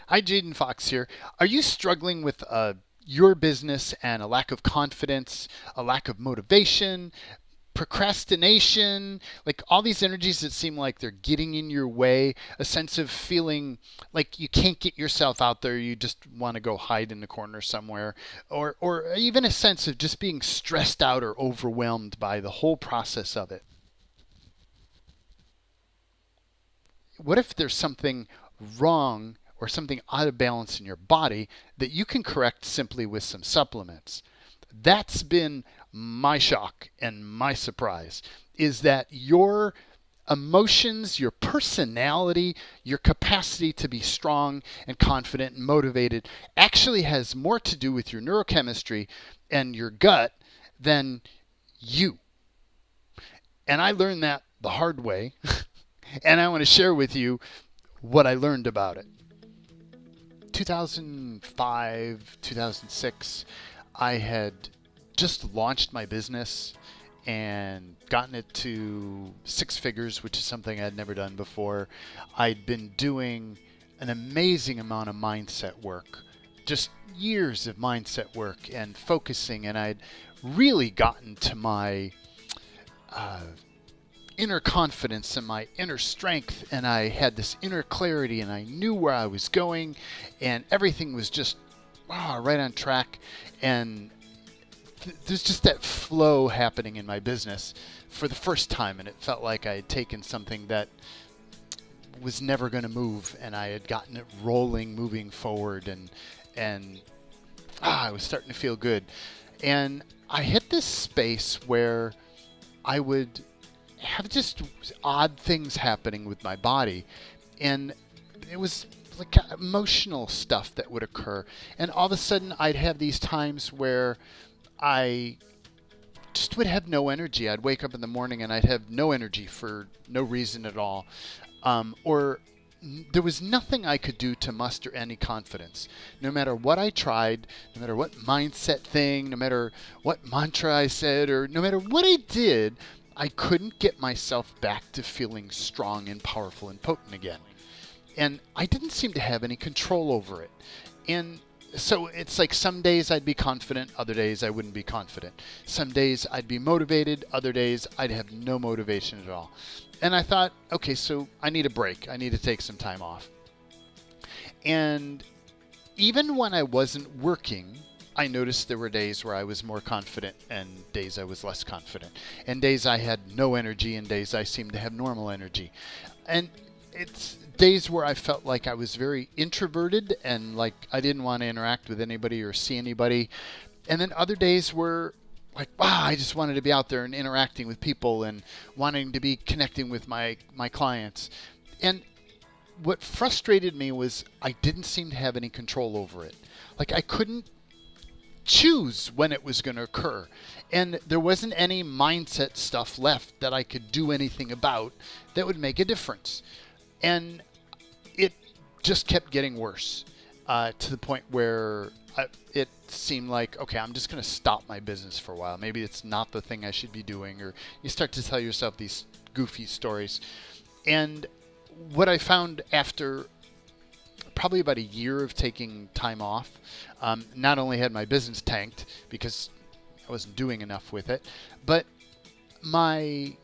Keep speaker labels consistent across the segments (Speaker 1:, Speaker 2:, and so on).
Speaker 1: Hi, Jaden Fox here. Are you struggling with your business and a lack of confidence, a lack of motivation, procrastination, like all these energies that seem like they're getting in your way, a sense of feeling like you can't get yourself out there, you just want to go hide in the corner somewhere, or even a sense of just being stressed out or overwhelmed by the whole process of it? What if there's something wrong or something out of balance in your body that you can correct simply with some supplements? That's been my shock and my surprise is that your emotions, your personality, your capacity to be strong and confident and motivated actually has more to do with your neurochemistry and your gut than you. And I learned that the hard way. And I want to share with you what I learned about it. 2005, 2006, I had just launched my business and gotten it to six figures, which is something I'd never done before. I'd been doing an amazing amount of mindset work, just years of mindset work and focusing, and I'd really gotten to my uh, inner confidence and my inner strength, and I had this inner clarity, and I knew where I was going, and everything was just right on track. And there's just that flow happening in my business for the first time, and it felt like I had taken something that was never going to move, and I had gotten it rolling, moving forward, and I was starting to feel good. And I hit this space where I would have just odd things happening with my body, and it was like emotional stuff that would occur, and all of a sudden I'd have these times where I just would have no energy. I'd wake up in the morning and I'd have no energy for no reason at all, or there was nothing I could do to muster any confidence. No matter what I tried, no matter what mindset thing, no matter what mantra I said, or no matter what I did, I couldn't get myself back to feeling strong and powerful and potent again. And I didn't seem to have any control over it. And so it's like some days I'd be confident, other days I wouldn't be confident. Some days I'd be motivated, other days I'd have no motivation at all. And I thought, okay, so I need a break. I need to take some time off. And even when I wasn't working, I noticed there were days where I was more confident and days I was less confident, and days I had no energy and days I seemed to have normal energy. And it's days where I felt like I was very introverted and like I didn't want to interact with anybody or see anybody. And then other days were like, wow, I just wanted to be out there and interacting with people and wanting to be connecting with my clients. And what frustrated me was I didn't seem to have any control over it. Like I couldn't choose when it was going to occur. And there wasn't any mindset stuff left that I could do anything about that would make a difference. And it just kept getting worse to the point where it seemed like, okay, I'm just going to stop my business for a while. Maybe it's not the thing I should be doing. Or you start to tell yourself these goofy stories. And what I found after probably about a year of taking time off, not only had my business tanked because I wasn't doing enough with it, but my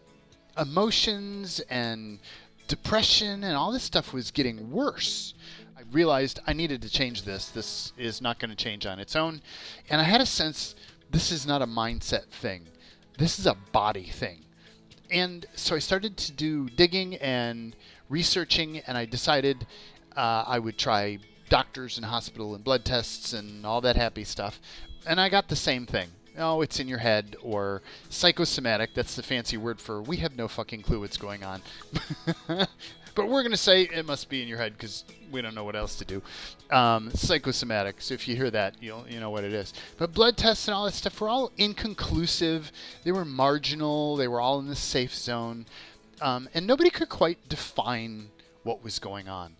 Speaker 1: emotions and depression and all this stuff was getting worse. I realized I needed to change this. This is not going to change on its own. And I had a sense this is not a mindset thing. This is a body thing. And so I started to do digging and researching, and I decided I would try doctors and hospital and blood tests and all that happy stuff. And I got the same thing. Oh, it's in your head, or psychosomatic. That's the fancy word for we have no fucking clue what's going on. But we're going to say it must be in your head because we don't know what else to do. Psychosomatic. So if you hear that, you know what it is. But blood tests and all that stuff were all inconclusive. They were marginal. They were all in the safe zone. And nobody could quite define what was going on.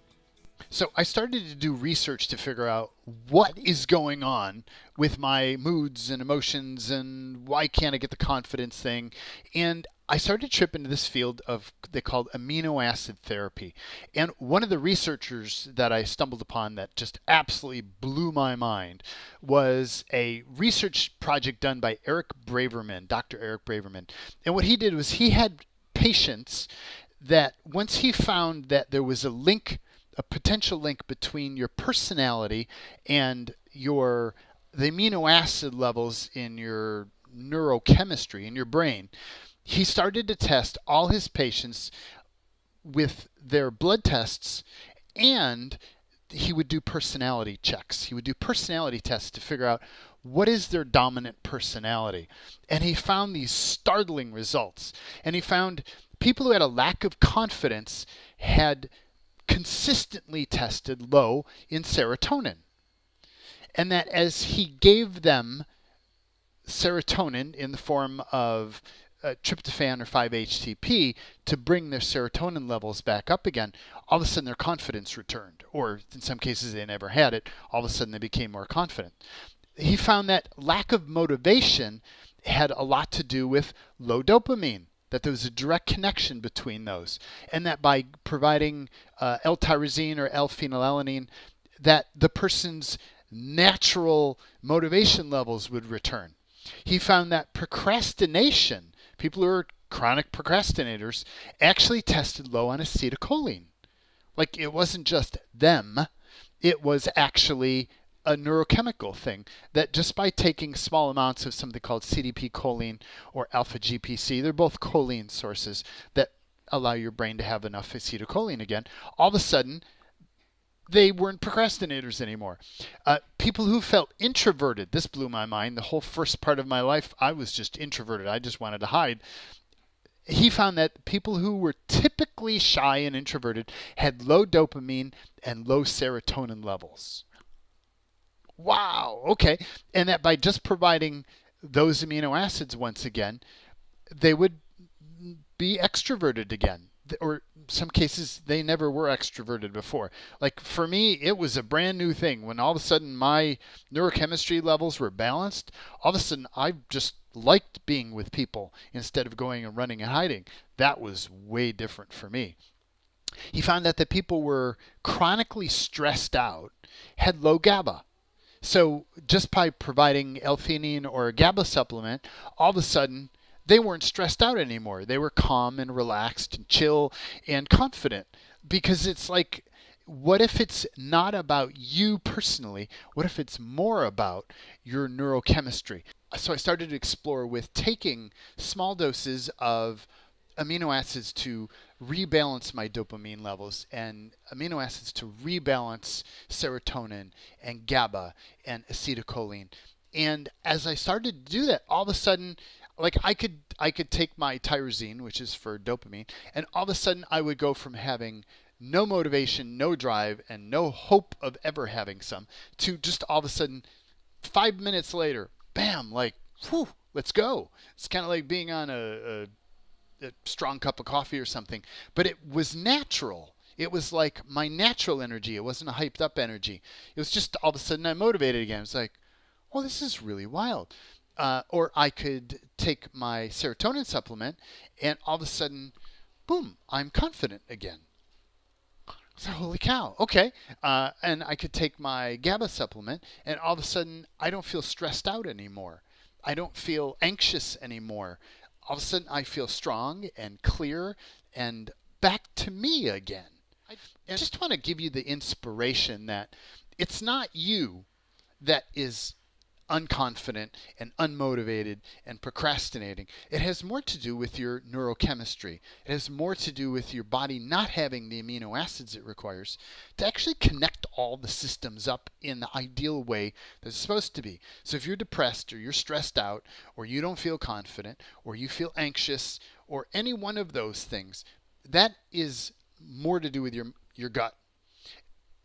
Speaker 1: So I started to do research to figure out what is going on with my moods and emotions and why can't I get the confidence thing. And I started to trip into this field of they called amino acid therapy. And one of the researchers that I stumbled upon that just absolutely blew my mind was a research project done by Dr. Eric Braverman. And what he did was he had patients that once he found that there was a potential link between your personality and the amino acid levels in your neurochemistry in your brain, he started to test all his patients with their blood tests, and he would do personality checks. He would do personality tests to figure out what is their dominant personality. And he found these startling results. And he found people who had a lack of confidence had consistently tested low in serotonin. And that as he gave them serotonin in the form of tryptophan or 5-HTP to bring their serotonin levels back up again, all of a sudden their confidence returned. Or in some cases they never had it. All of a sudden they became more confident. He found that lack of motivation had a lot to do with low dopamine, that there was a direct connection between those, and that by providing L-tyrosine or L-phenylalanine, that the person's natural motivation levels would return. He found that procrastination, people who are chronic procrastinators, actually tested low on acetylcholine. Like it wasn't just them, it was actually a neurochemical thing that just by taking small amounts of something called CDP choline or alpha GPC, they're both choline sources that allow your brain to have enough acetylcholine again, all of a sudden they weren't procrastinators anymore. People who felt introverted, this blew my mind. The whole first part of my life, I was just introverted. I just wanted to hide. He found that people who were typically shy and introverted had low dopamine and low serotonin levels. Wow, okay. And that by just providing those amino acids once again, they would be extroverted again. Or some cases they never were extroverted before. Like for me, it was a brand new thing. When all of a sudden my neurochemistry levels were balanced, all of a sudden I just liked being with people instead of going and running and hiding. That was way different for me. He found that the people were chronically stressed out had low GABA. So just by providing L-theanine or a GABA supplement, all of a sudden they weren't stressed out anymore. They were calm and relaxed and chill and confident. Because it's like, what if it's not about you personally? What if it's more about your neurochemistry? So I started to explore with taking small doses of amino acids to rebalance my dopamine levels and amino acids to rebalance serotonin and GABA and acetylcholine. And as I started to do that, all of a sudden, like I could take my tyrosine, which is for dopamine, and all of a sudden I would go from having no motivation, no drive, and no hope of ever having some to just all of a sudden 5 minutes later, bam, like, whew, let's go. It's kind of like being on a strong cup of coffee or something, but it was natural. It was like my natural energy. It wasn't a hyped up energy. It was just all of a sudden I'm motivated again. It's like, oh, this is really wild. Or I could take my serotonin supplement and all of a sudden, boom, I'm confident again. So holy cow, okay. And I could take my GABA supplement and all of a sudden I don't feel stressed out anymore. I don't feel anxious anymore. All of a sudden I feel strong and clear and back to me again. I just want to give you the inspiration that it's not you that is unconfident and unmotivated and procrastinating. It has more to do with your neurochemistry. It has more to do with your body not having the amino acids it requires to actually connect all the systems up in the ideal way that it's supposed to be. So if you're depressed or you're stressed out or you don't feel confident or you feel anxious or any one of those things, that is more to do with your gut.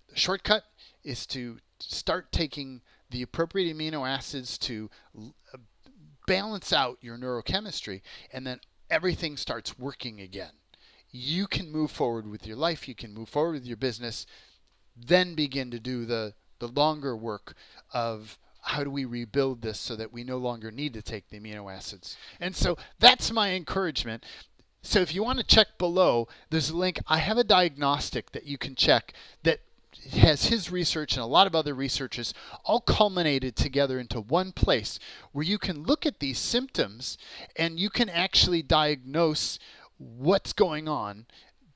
Speaker 1: The shortcut is to start taking the appropriate amino acids to balance out your neurochemistry, and then everything starts working again. You can move forward with your life, you can move forward with your business, then begin to do the longer work of how do we rebuild this so that we no longer need to take the amino acids? And so that's my encouragement. So if you want to check below, there's a link. I have a diagnostic that you can check that has his research and a lot of other researches all culminated together into one place where you can look at these symptoms and you can actually diagnose what's going on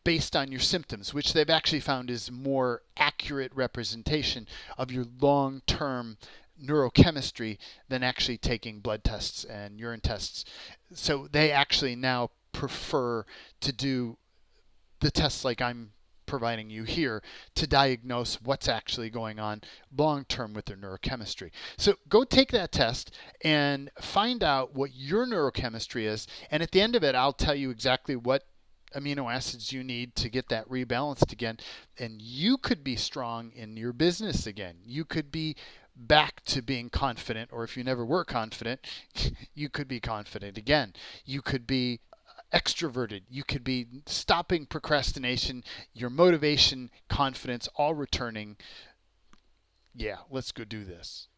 Speaker 1: based on your symptoms, which they've actually found is more accurate representation of your long-term neurochemistry than actually taking blood tests and urine tests. So they actually now prefer to do the tests like I'm providing you here to diagnose what's actually going on long term with their neurochemistry. So go take that test and find out what your neurochemistry is. And at the end of it, I'll tell you exactly what amino acids you need to get that rebalanced again. And you could be strong in your business again. You could be back to being confident, or if you never were confident, you could be confident again. You could be extroverted. You could be stopping procrastination, your motivation, confidence, all returning. Yeah, let's go do this.